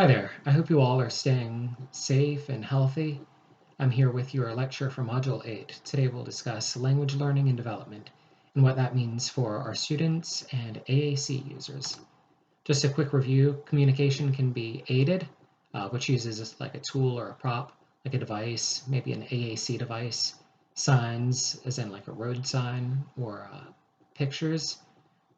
Hi there. I hope you all are staying safe and healthy. I'm here with your lecture for Module 8. Today we'll discuss language learning and development and what that means for our students and AAC users. Just a quick review, communication can be aided, which uses like a tool or a prop, like a device, maybe an AAC device, signs, as in like a road sign, or pictures.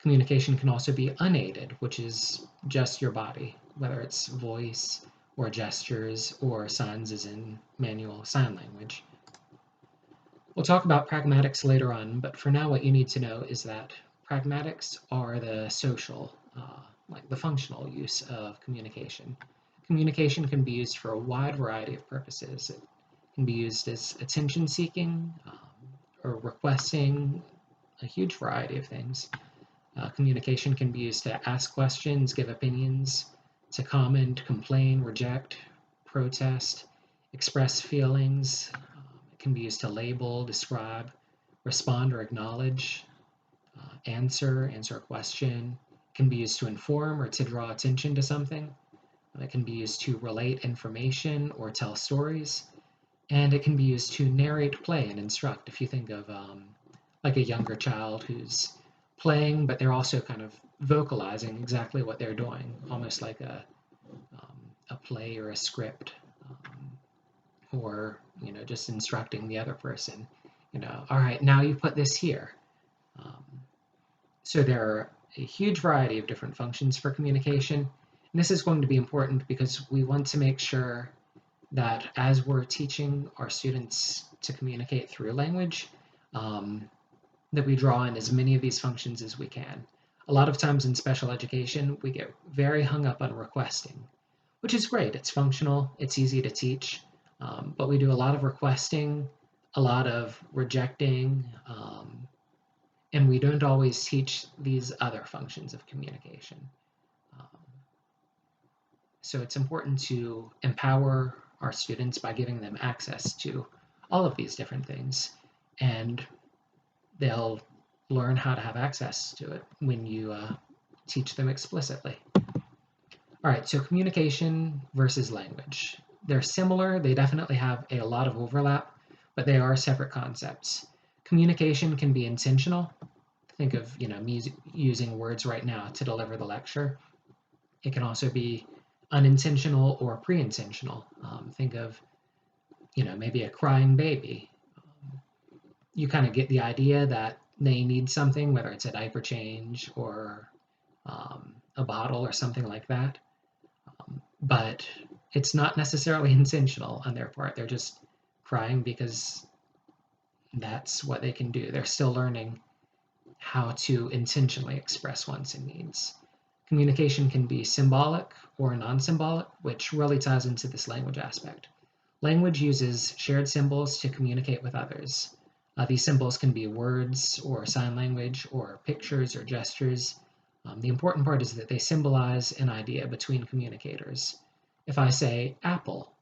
Communication can also be unaided, which is just your body, whether it's voice or gestures or signs as in manual sign language. We'll talk about pragmatics later on, but for now what you need to know is that pragmatics are the social, like the functional use of communication. Communication can be used for a wide variety of purposes. It can be used as attention seeking or requesting, a huge variety of things. Communication can be used to ask questions, give opinions, to comment, complain, reject, protest, express feelings. It can be used to label, describe, respond or acknowledge, answer a question. It can be used to inform or to draw attention to something. It can be used to relate information or tell stories. And it can be used to narrate, play, and instruct. If you think of like a younger child who's playing, but they're also kind of vocalizing exactly what they're doing, almost like a play or a script, or just instructing the other person. All right, now you put this here. So there are a huge variety of different functions for communication, and this is going to be important because we want to make sure that as we're teaching our students to communicate through language, that we draw in as many of these functions as we can. A lot of times in special education, we get very hung up on requesting, which is great. It's functional, it's easy to teach, but we do a lot of requesting, a lot of rejecting, and we don't always teach these other functions of communication. So it's important to empower our students by giving them access to all of these different things, and they'll learn how to have access to it when you teach them explicitly. All right, so communication versus language. They're similar, they definitely have a lot of overlap, but they are separate concepts. Communication can be intentional. Think of me using words right now to deliver the lecture. It can also be unintentional or pre-intentional. Think of maybe a crying baby. You kind of get the idea that they need something, whether it's a diaper change or a bottle or something like that. But it's not necessarily intentional on their part. They're just crying because that's what they can do. They're still learning how to intentionally express wants and needs. Communication can be symbolic or non-symbolic, which really ties into this language aspect. Language uses shared symbols to communicate with others. These symbols can be words or sign language or pictures or gestures. The important part is that they symbolize an idea between communicators. If I say apple,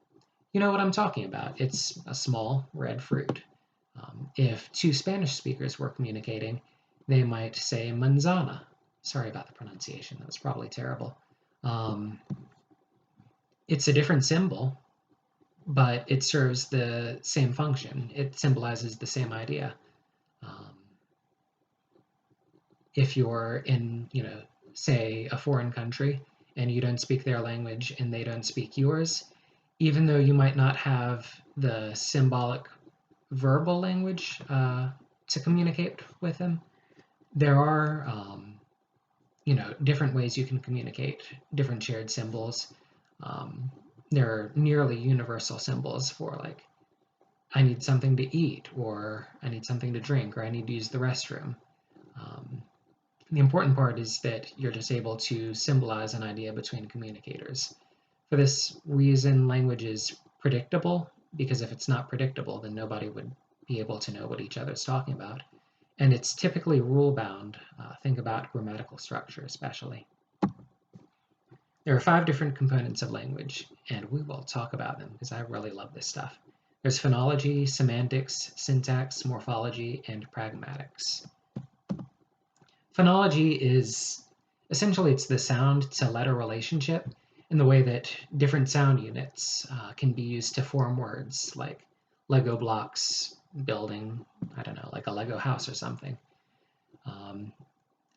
you know what I'm talking about. It's a small red fruit. If two Spanish speakers were communicating, they might say manzana. Sorry about the pronunciation, that was probably terrible. It's a different symbol, but it serves the same function. It symbolizes the same idea. If you're in, say a foreign country and you don't speak their language and they don't speak yours, even though you might not have the symbolic verbal language to communicate with them, there are different ways you can communicate, different shared symbols. There are nearly universal symbols for like, I need something to eat, or I need something to drink, or I need to use the restroom. The important part is that you're just able to symbolize an idea between communicators. For this reason, language is predictable, because if it's not predictable, then nobody would be able to know what each other's talking about. And it's typically rule-bound. Think about grammatical structure especially. There are 5 different components of language, and we will talk about them because I really love this stuff. There's phonology, semantics, syntax, morphology, and pragmatics. Phonology is essentially it's the sound to letter relationship, in the way that different sound units can be used to form words, like Lego blocks building, I don't know, like a Lego house or something.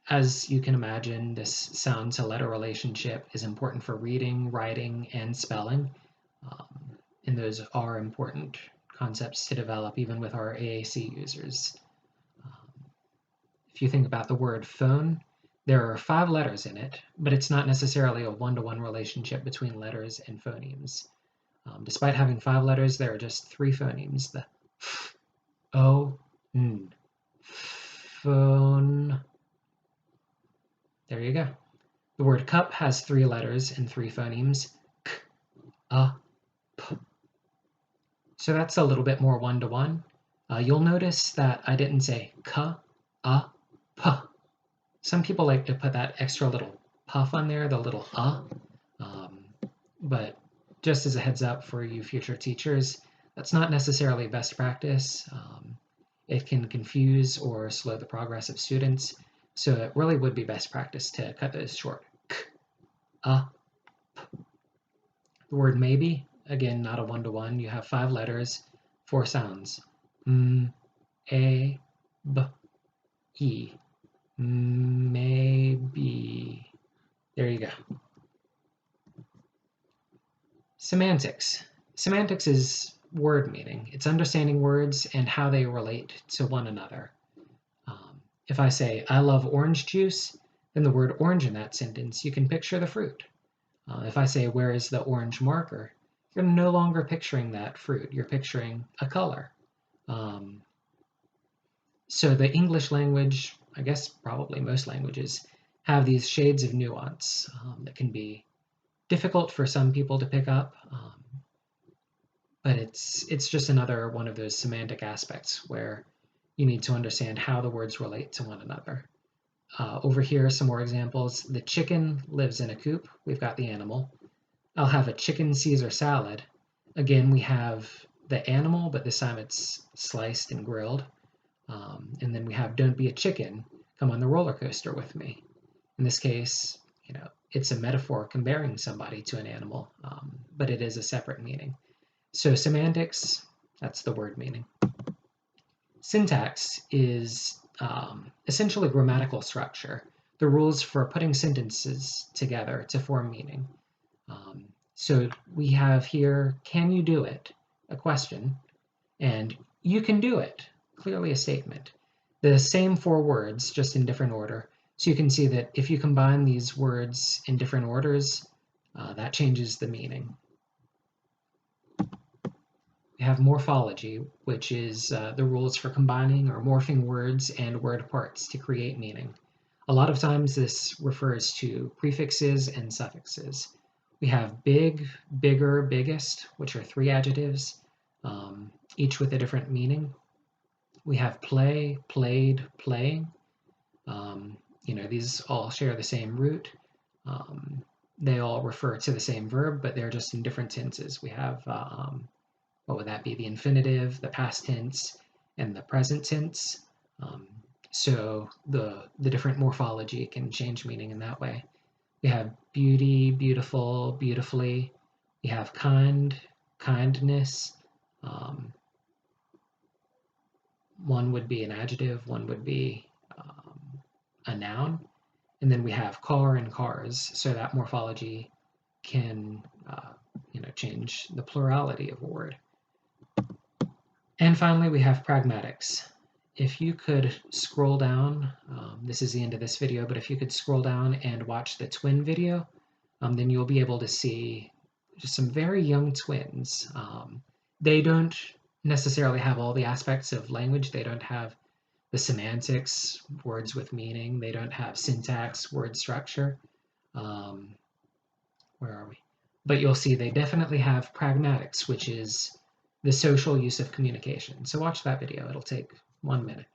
As you can imagine, this sound to letter relationship is important for reading, writing, and spelling. And those are important concepts to develop even with our AAC users. If you think about the word phone, there are 5 letters in it, but it's not necessarily a one-to-one relationship between letters and phonemes. Despite having 5 letters, there are just 3 phonemes, the f, o, n. Phone. There you go. The word cup has 3 letters and 3 phonemes, k, a, p. So that's a little bit more one-to-one. You'll notice that I didn't say k, a, p. Some people like to put that extra little puff on there, the little but just as a heads up for you future teachers, that's not necessarily best practice. It can confuse or slow the progress of students, so it really would be best practice to cut those short. K, a, p. The word maybe, again, not a one-to-one. You have 5 letters, 4 sounds. M, a, b, e. Maybe. There you go. Semantics. Semantics is word meaning. It's understanding words and how they relate to one another. If I say, I love orange juice, then the word orange in that sentence, you can picture the fruit. If I say, where is the orange marker, you're no longer picturing that fruit. You're picturing a color. So the English language, I guess probably most languages, have these shades of nuance that can be difficult for some people to pick up, but it's just another one of those semantic aspects where you need to understand how the words relate to one another. Over here, some more examples. The chicken lives in a coop. We've got the animal. I'll have a chicken Caesar salad. Again, we have the animal, but this time it's sliced and grilled. And then we have don't be a chicken, come on the roller coaster with me. In this case, it's a metaphor comparing somebody to an animal, but it is a separate meaning. So semantics, that's the word meaning. Syntax is essentially grammatical structure, the rules for putting sentences together to form meaning. So we have here, can you do it? A question, and you can do it, clearly a statement. The same 4 words, just in different order. So you can see that if you combine these words in different orders, that changes the meaning. We have morphology, which is the rules for combining or morphing words and word parts to create meaning. A lot of times this refers to prefixes and suffixes. We have big, bigger, biggest, which are 3 adjectives, each with a different meaning. We have play, played, playing. These all share the same root. They all refer to the same verb, but they're just in different tenses. We have, what would that be? The infinitive, the past tense, and the present tense. So the different morphology can change meaning in that way. We have beauty, beautiful, beautifully. We have kind, kindness. One would be an adjective, one would be a noun. And then we have car and cars, so that morphology can change the plurality of a word. And finally, we have pragmatics. If you could scroll down, this is the end of this video, but if you could scroll down and watch the twin video, then you'll be able to see just some very young twins. They don't necessarily have all the aspects of language. They don't have the semantics, words with meaning. They don't have syntax, word structure. Where are we? But you'll see they definitely have pragmatics, which is the social use of communication. So watch that video. It'll take 1 minute.